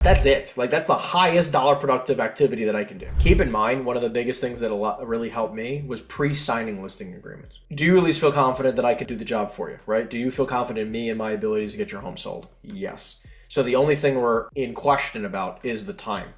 That's it. Like, that's the highest dollar productive activity that I can do. Keep in mind, one of the biggest things that really helped me was pre-signing listing agreements. Do you at least feel confident that I can do the job for you, right? Do you feel confident in me and my abilities to get your home sold? Yes. So the only thing we're in question about is the time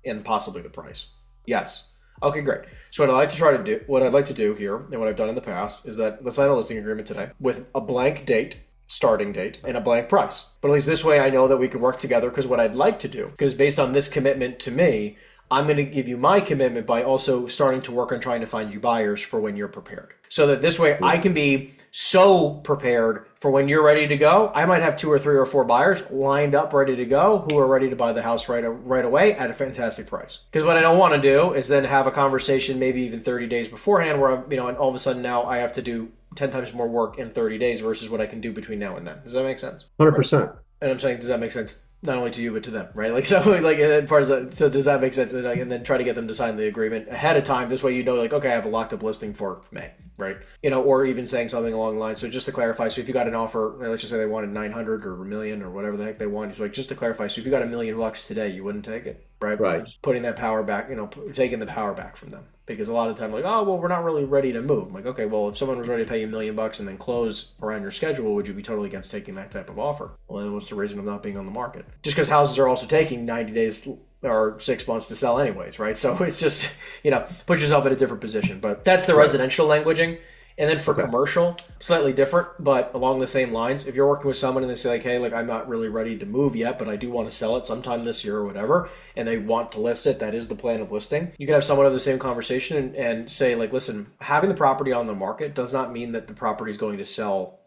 and possibly the price. Yes. Okay, great. So what I'd like to do here, and what I've done in the past, is that let's sign a listing agreement today with a blank date, starting date, and a blank price. But at least this way I know that we can work together, because what I'd like to do, because based on this commitment to me, I'm going to give you my commitment by also starting to work on trying to find you buyers for when you're prepared. So that this way I can be so prepared for when you're ready to go. I might have 2 or 3 or 4 buyers lined up, ready to go, who are ready to buy the house right away at a fantastic price. Because what I don't want to do is then have a conversation maybe even 30 days beforehand where I'm, and all of a sudden now I have to do 10 times more work in 30 days versus what I can do between now and then. Does that make sense? 100%. And I'm saying, does that make sense? Not only to you, but to them, right? Like, so like, as far as that, so does that make sense? And then try to get them to sign the agreement ahead of time. This way, like, okay, I have a locked up listing for May, right? Or even saying something along the lines. So just to clarify, so if you got an offer, let's just say they wanted 900 or a million or whatever the heck they want, like, just to clarify, so if you got $1 million today, you wouldn't take it, right? Right. Just putting that power back, taking the power back from them. Because a lot of the time, like, oh, well, we're not really ready to move. I'm like, okay, well, if someone was ready to pay you $1 million and then close around your schedule, would you be totally against taking that type of offer? Well, then what's the reason of not being on the market? Just because houses are also taking 90 days or 6 months to sell anyways, right? So it's just, put yourself in a different position. But that's the residential languaging. And then for commercial, slightly different, but along the same lines. If you're working with someone and they say like, hey, like, I'm not really ready to move yet, but I do want to sell it sometime this year or whatever, and they want to list it, that is the plan of listing. You can have someone have the same conversation and say like, listen, having the property on the market does not mean that the property is going to sell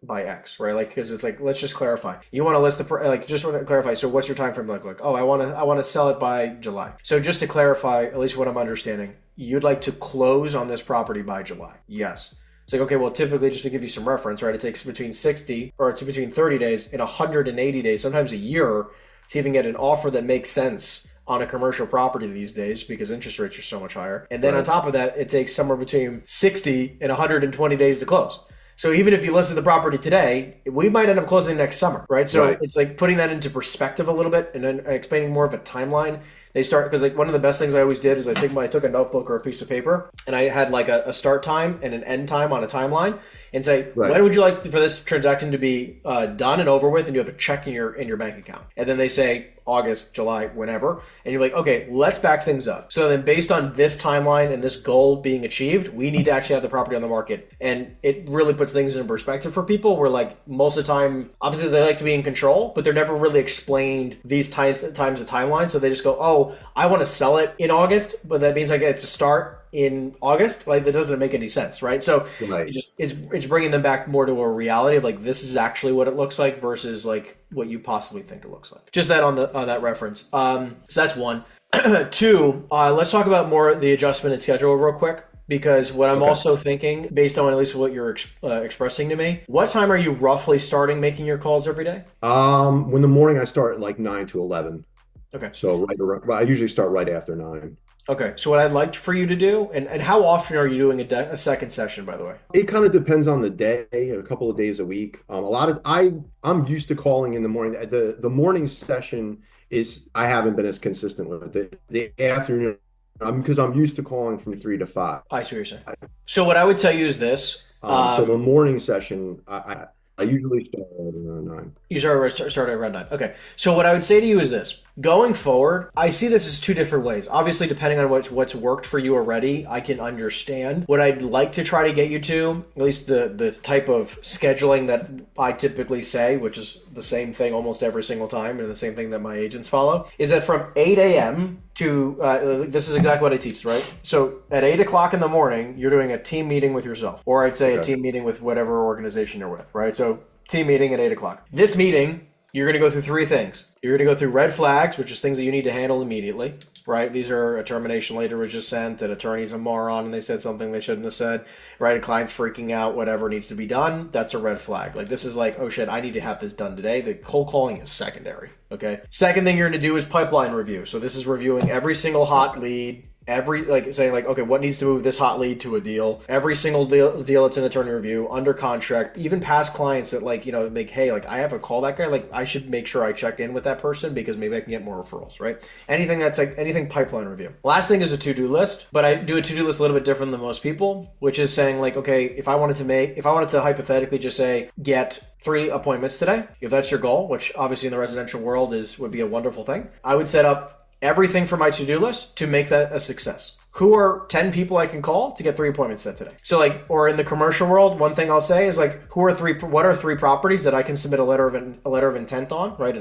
by X, right? Like, because it's like, let's just clarify. You want to list just want to clarify. So what's your time frame like? Like, oh, I want to sell it by July. So just to clarify, at least what I'm understanding, you'd like to close on this property by July. Yes. It's like, okay, well, typically, just to give you some reference, right? It takes between 30 days and 180 days, sometimes a year, to even get an offer that makes sense on a commercial property these days, because interest rates are so much higher. And then on top of that, it takes somewhere between 60 and 120 days to close. So even if you listed the property today, we might end up closing next summer, right? So it's like putting that into perspective a little bit and then explaining more of a timeline. They start, because like one of the best things I always did is I took a notebook or a piece of paper and I had like a start time and an end time on a timeline and say, when would you like for this transaction to be done and over with? And you have a check in your bank account. And then they say August, July, whenever. And you're like, okay, let's back things up. So then based on this timeline and this goal being achieved, we need to actually have the property on the market. And it really puts things in perspective for people where like most of the time, obviously they like to be in control, but they're never really explained these times of timeline. So they just go, oh, I want to sell it in August, but that means I get to start in August. Like, that doesn't make any sense, right? So it's bringing them back more to a reality of like, this is actually what it looks like versus like what you possibly think it looks like. Just that on that reference. So that's one. Two, let's talk about more the adjustment and schedule real quick. Because what I'm also thinking, based on at least what you're expressing to me, what time are you roughly starting making your calls every day? When the morning I start at like 9 to 11. Okay. So I usually start right after 9. Okay. So what I'd like for you to do, and how often are you doing a second session, by the way? It kind of depends on the day, a couple of days a week. I'm used to calling in the morning. The morning session I haven't been as consistent with it. The afternoon, because I'm used to calling from 3 to 5. I see what you're saying. So what I would tell you is this. So the morning session, I usually start around 9. You start around 9. Okay. So what I would say to you is this. Going forward, I see this as two different ways. Obviously, depending on what's worked for you already, I can understand. What I'd like to try to get you to, at least the type of scheduling that I typically say, which is the same thing almost every single time and the same thing that my agents follow, is that from 8 a.m. to, this is exactly what I teach, right? So at 8 o'clock in the morning, you're doing a team meeting with yourself, or I'd say a team meeting with whatever organization you're with, right? So team meeting at 8 o'clock. This meeting, you're going to go through 3 things. You're going to go through red flags, which is things that you need to handle immediately, right? These are a termination letter was just sent, an attorney's a moron and they said something they shouldn't have said, right? A client's freaking out, whatever needs to be done. That's a red flag. Like, this is like, oh shit, I need to have this done today. The cold calling is secondary, okay? Second thing you're going to do is pipeline review. So this is reviewing every single hot lead, saying like, okay, what needs to move this hot lead to a deal? Every single deal that's in attorney review, under contract, even past clients that like, like, hey, like I have a call that guy, like I should make sure I check in with that person because maybe I can get more referrals, right? Anything pipeline review. Last thing is a to-do list, but I do a to-do list a little bit different than most people, which is saying like, okay, if I wanted to hypothetically just say, get 3 appointments today, if that's your goal, which obviously in the residential world would be a wonderful thing, I would set up everything for my to-do list to make that a success. Who are 10 people I can call to get 3 appointments set today? So like, or in the commercial world, one thing I'll say is like, what are 3 properties that I can submit a letter of intent on, right?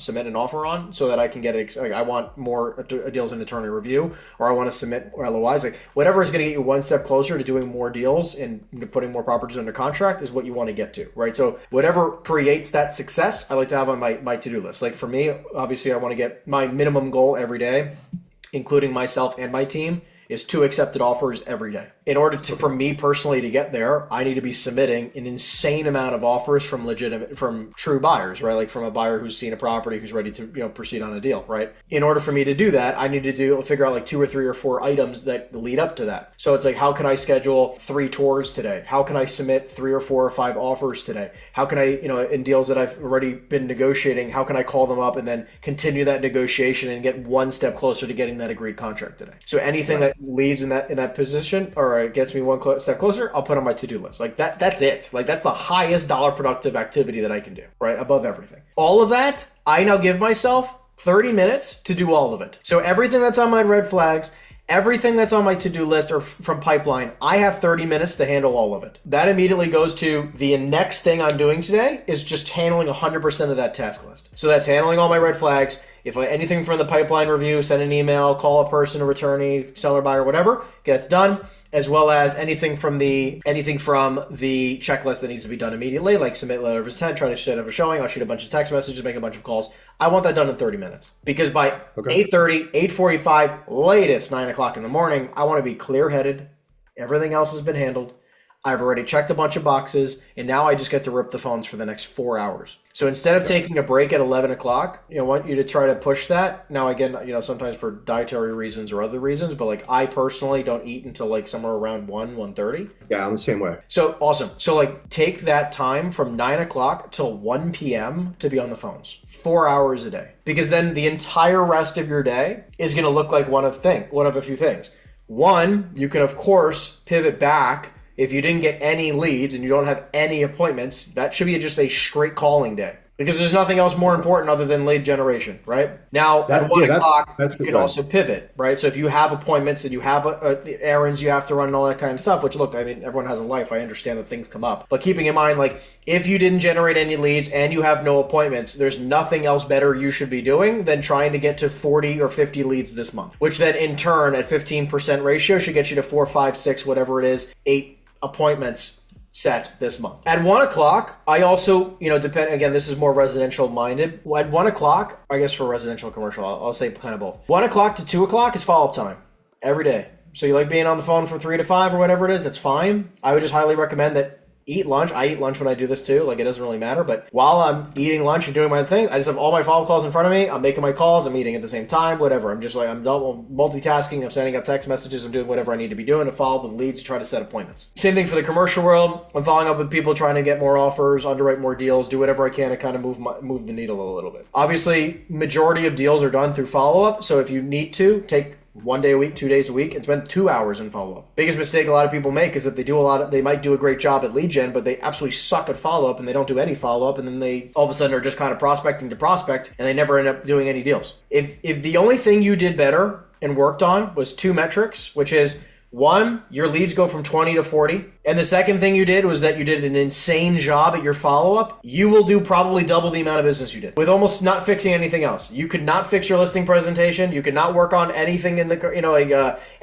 Submit an offer on, so that I can get it. Like, I want more deals in attorney review, or I want to submit LOIs. Like whatever is going to get you one step closer to doing more deals and putting more properties under contract is what you want to get to, right? So whatever creates that success, I like to have on my to-do list. Like for me, obviously I want to get my minimum goal every day, including myself and my team, is 2 accepted offers every day. In order for me personally to get there, I need to be submitting an insane amount of offers from true buyers, right? Like from a buyer who's seen a property, who's ready to proceed on a deal, right? In order for me to do that, I need to figure out like 2 or 3 or 4 items that lead up to that. So it's like, how can I schedule 3 tours today? How can I submit 3 or 4 or 5 offers today? How can I, in deals that I've already been negotiating, how can I call them up and then continue that negotiation and get one step closer to getting that agreed contract today? So anything that leads in that position, or it gets me one step closer, I'll put on my to-do list. Like that's it. Like that's the highest dollar productive activity that I can do, right? Above everything. All of that, I now give myself 30 minutes to do all of it. So everything that's on my red flags, everything that's on my to-do list or from pipeline, I have 30 minutes to handle all of it. That immediately goes to the next thing I'm doing today is just handling 100% of that task list. So that's handling all my red flags. If anything from the pipeline review, send an email, call a person, a returnee, seller, buyer, whatever, gets done, as well as anything from the checklist that needs to be done immediately, like submit letter of intent, try to set up a showing, I'll shoot a bunch of text messages, make a bunch of calls. I want that done in 30 minutes. Because by 8:30, 8:45, latest 9 o'clock in the morning, I want to be clear-headed. Everything else has been handled. I've already checked a bunch of boxes, and now I just get to rip the phones for the next 4 hours. So instead of taking a break at 11 o'clock, I want you to try to push that. Now, again, sometimes for dietary reasons or other reasons, but like I personally don't eat until like somewhere around 1:30. Yeah, I'm the same way. So awesome. So like take that time from 9 o'clock till 1 p.m. to be on the phones, 4 hours a day. Because then the entire rest of your day is going to look like one of a few things. One, you can of course pivot back. If you didn't get any leads and you don't have any appointments, that should be just a straight calling day. Because there's nothing else more important other than lead generation, right? Now, at 1 o'clock, you can also pivot, right? So if you have appointments and you have errands you have to run and all that kind of stuff, which, look, I mean, everyone has a life. I understand that things come up. But keeping in mind, like, if you didn't generate any leads and you have no appointments, there's nothing else better you should be doing than trying to get to 40 or 50 leads this month, which then, in turn, at 15% ratio, should get you to 4, 5, 6, whatever it is, 8 appointments set this month. At 1 o'clock, I also, again, this is more residential minded. At 1 o'clock, I guess for residential and commercial, I'll say kind of both. 1 o'clock to 2 o'clock is follow-up time every day. So you like being on the phone from 3 to 5 or whatever it is, that's fine. I would just highly recommend that eat lunch. I eat lunch when I do this too. Like, it doesn't really matter. But while I'm eating lunch and doing my thing, I just have all my follow-up calls in front of me. I'm making my calls. I'm eating at the same time, whatever. I'm double multitasking. I'm sending out text messages. I'm doing whatever I need to be doing to follow up with leads, to try to set appointments. Same thing for the commercial world. I'm following up with people, trying to get more offers, underwrite more deals, do whatever I can to kind of move the needle a little bit. Obviously, majority of deals are done through follow-up. So if you need to, take 1 day a week, 2 days a week, and spend 2 hours in follow-up. Biggest mistake a lot of people make is that they might do a great job at lead gen, but they absolutely suck at follow-up and they don't do any follow-up, and then they all of a sudden are just kind of prospecting to prospect and they never end up doing any deals. If the only thing you did better and worked on was 2 metrics, which is 1, your leads go from 20 to 40. And the second thing you did was that you did an insane job at your follow-up. You will do probably double the amount of business you did with almost not fixing anything else. You could not fix your listing presentation. You could not work on anything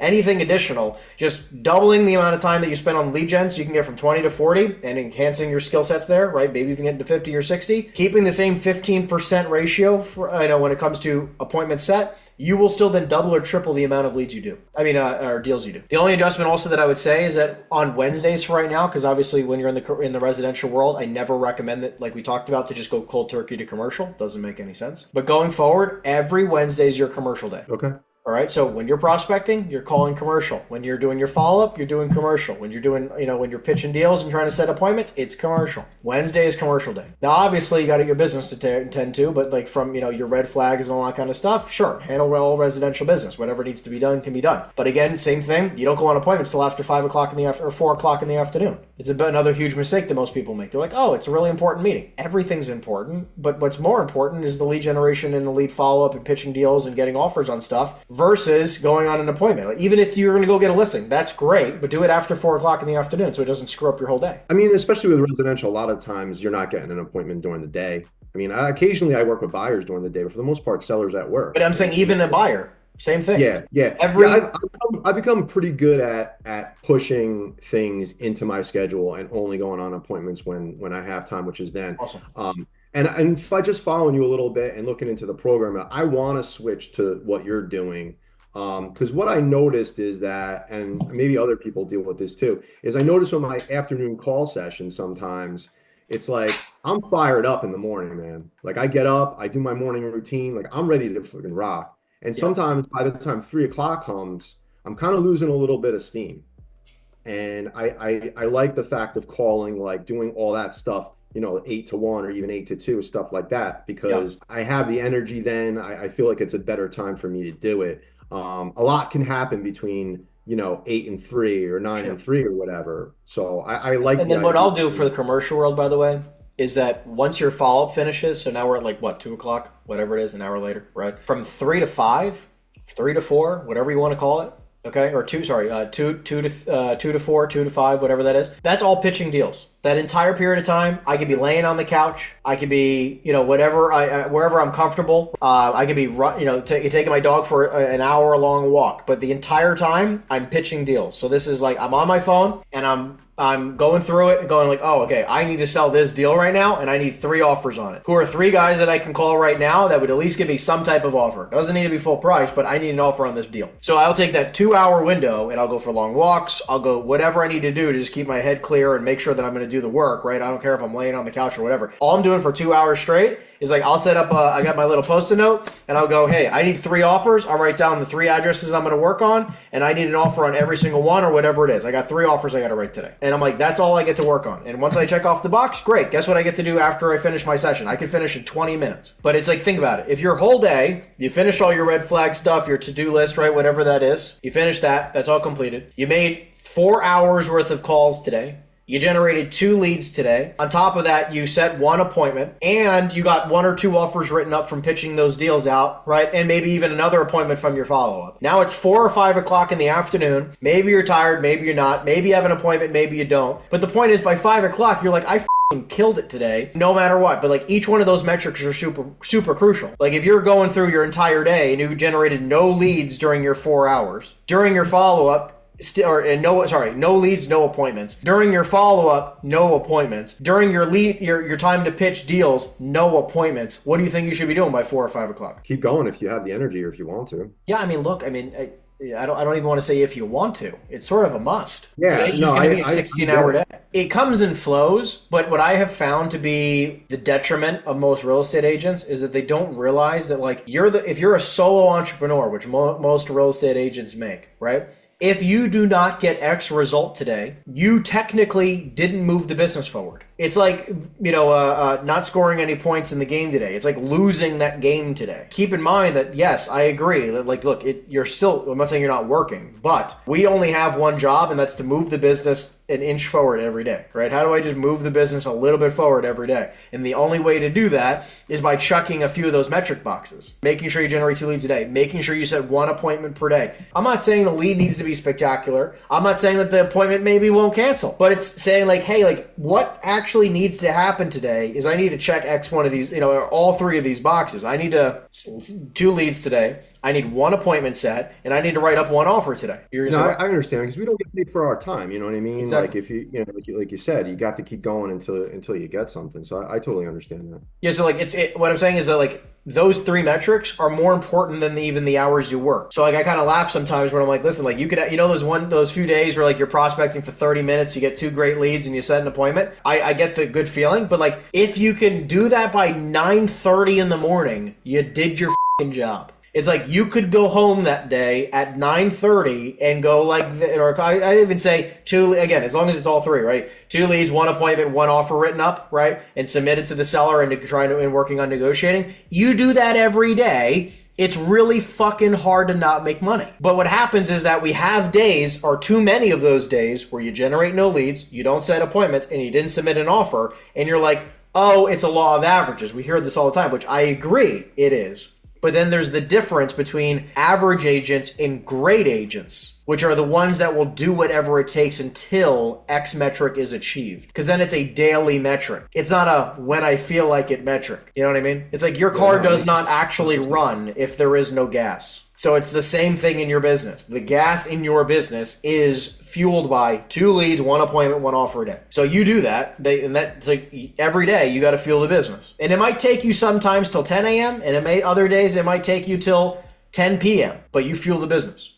anything additional. Just doubling the amount of time that you spend on lead gen so you can get from 20 to 40 and enhancing your skill sets there, right? Maybe even get to 50 or 60. Keeping the same 15% ratio for, when it comes to appointment set, you will still then double or triple the amount of leads you do. Or deals you do. The only adjustment also that I would say is that on Wednesdays for right now, because obviously when you're in the residential world, I never recommend that, like we talked about, to just go cold turkey to commercial. Doesn't make any sense. But going forward, every Wednesday is your commercial day. Okay. All right. So when you're prospecting, you're calling commercial. When you're doing your follow-up, you're doing commercial. When you're doing, when you're pitching deals and trying to set appointments, it's commercial. Wednesday is commercial day. Now, obviously, you got your business to tend to, but like from, your red flags and all that kind of stuff, sure, handle all residential business. Whatever needs to be done can be done. But again, same thing. You don't go on appointments till after 5 o'clock in the or 4 o'clock in the afternoon. It's another huge mistake that most people make. They're like, oh, it's a really important meeting. Everything's important, but what's more important is the lead generation and the lead follow-up and pitching deals and getting offers on stuff versus going on an appointment. Like, even if you're going to go get a listing, that's great, but do it after 4 o'clock in the afternoon so it doesn't screw up your whole day. I mean, especially with residential, a lot of times you're not getting an appointment during the day. I mean, occasionally I work with buyers during the day, but for the most part, sellers at work. But I'm saying even a buyer, same thing. Yeah. I've become pretty good at pushing things into my schedule and only going on appointments when I have time, which is then. Awesome. And if I just following you a little bit and looking into the program, I want to switch to what you're doing. Because what I noticed is that, and maybe other people deal with this too, is I notice on my afternoon call session sometimes, it's like I'm fired up in the morning, man. Like I get up, I do my morning routine, like I'm ready to fucking rock. And sometimes by the time 3 o'clock comes, I'm kind of losing a little bit of steam. And I like the fact of calling, like doing all that stuff, 8 to 1 or even 8 to 2, stuff like that, because I have the energy then. I feel like it's a better time for me to do it. A lot can happen between, 8 and 3 or 9 and 3 or whatever. So I like. And then what I'll do for the commercial world, by the way, is that once your follow-up finishes, so now we're at like 2 o'clock, whatever it is, an hour later, right? From 3 to 5, 3 to 4, whatever you want to call it, okay? Or 2 to 4, 2 to 5, whatever that is. That's all pitching deals. That entire period of time, I could be laying on the couch. I could be, whatever, wherever I'm comfortable. I could be, taking my dog for an hour-long walk. But the entire time, I'm pitching deals. So this is like I'm on my phone and I'm going through it and going like, oh, okay, I need to sell this deal right now, and I need 3 offers on it. Who are 3 guys that I can call right now that would at least give me some type of offer? Doesn't need to be full price, but I need an offer on this deal. So I'll take that 2-hour window and I'll go for long walks. I'll go whatever I need to do to just keep my head clear and make sure that I'm going to do the work, right? I don't care if I'm laying on the couch or whatever. All I'm doing for 2 hours straight is like I'll set up, I got my little Post-it note, and I'll go, hey, I need 3 offers. I'll write down the 3 addresses I'm going to work on, and I need an offer on every single one or whatever it is. I got 3 offers I got to write today. And I'm like, that's all I get to work on. And once I check off the box, great. Guess what I get to do after I finish my session? I can finish in 20 minutes. But it's like, think about it. If your whole day, you finish all your red flag stuff, your to-do list, right, whatever that is, you finish that, that's all completed. You made 4 hours worth of calls today. You generated 2 leads today. On top of that, you set 1 appointment, and you got 1 or 2 offers written up from pitching those deals out, right? And maybe even another appointment from your follow-up. Now it's 4 or 5 o'clock in the afternoon. Maybe you're tired, maybe you're not. Maybe you have an appointment, maybe you don't. But the point is, by 5 o'clock, you're like, I killed it today, no matter what. But like each one of those metrics are super crucial. Like if you're going through your entire day and you generated no leads during your 4 hours, during your follow-up, no leads, no appointments. During your follow-up, no appointments. During your your time to pitch deals, no appointments. What do you think you should be doing by 4 or 5 o'clock? Keep going if you have the energy or if you want to. Yeah, I mean, look, I don't even want to say if you want to. It's sort of a must. Yeah, Today's just going to be a 16-hour day. It comes in flows, but what I have found to be the detriment of most real estate agents is that they don't realize that like if you're a solo entrepreneur, which most real estate agents make, right? If you do not get X result today, you technically didn't move the business forward. It's like, not scoring any points in the game today. It's like losing that game today. Keep in mind that, yes, I agree. Like, look, you're still, I'm not saying you're not working, but we only have one job, and that's to move the business an inch forward every day, right? How do I just move the business a little bit forward every day? And the only way to do that is by chucking a few of those metric boxes, making sure you generate 2 leads a day, making sure you set 1 appointment per day. I'm not saying the lead needs to be spectacular. I'm not saying that the appointment maybe won't cancel, but it's saying like, hey, like what actually needs to happen today is I need to check X one of these, all 3 of these boxes. I need 2 leads today. I need 1 appointment set, and I need to write up 1 offer today. I understand, because we don't get paid for our time. You know what I mean? Exactly. Like if like you said, you got to keep going until you get something. So I totally understand that. Yeah. So like what I'm saying is that like those 3 metrics are more important than even the hours you work. So like I kind of laugh sometimes when I'm like, listen, like you could, those few days where like you're prospecting for 30 minutes, you get 2 great leads and you set an appointment. I get the good feeling, but like if you can do that by 9:30 in the morning, you did your job. It's like you could go home that day at 9:30 and go like, or I'd even say two, again, as long as it's all three, right? 2 leads, 1 appointment, 1 offer written up, right? And submitted to the seller and and working on negotiating. You do that every day. It's really fucking hard to not make money. But what happens is that we have days, or too many of those days, where you generate no leads, you don't set appointments, and you didn't submit an offer, and you're like, oh, it's a law of averages. We hear this all the time, which I agree it is. But then there's the difference between average agents and great agents, which are the ones that will do whatever it takes until X metric is achieved. Because then it's a daily metric. It's not a when I feel like it metric. You know what I mean? It's like your car does not actually run if there is no gas. So it's the same thing in your business. The gas in your business is fueled by 2 leads, 1 appointment, 1 offer a day. So you do that, and that's like every day you got to fuel the business. And it might take you sometimes till 10 a.m. and other days it might take you till 10 p.m. But you fuel the business.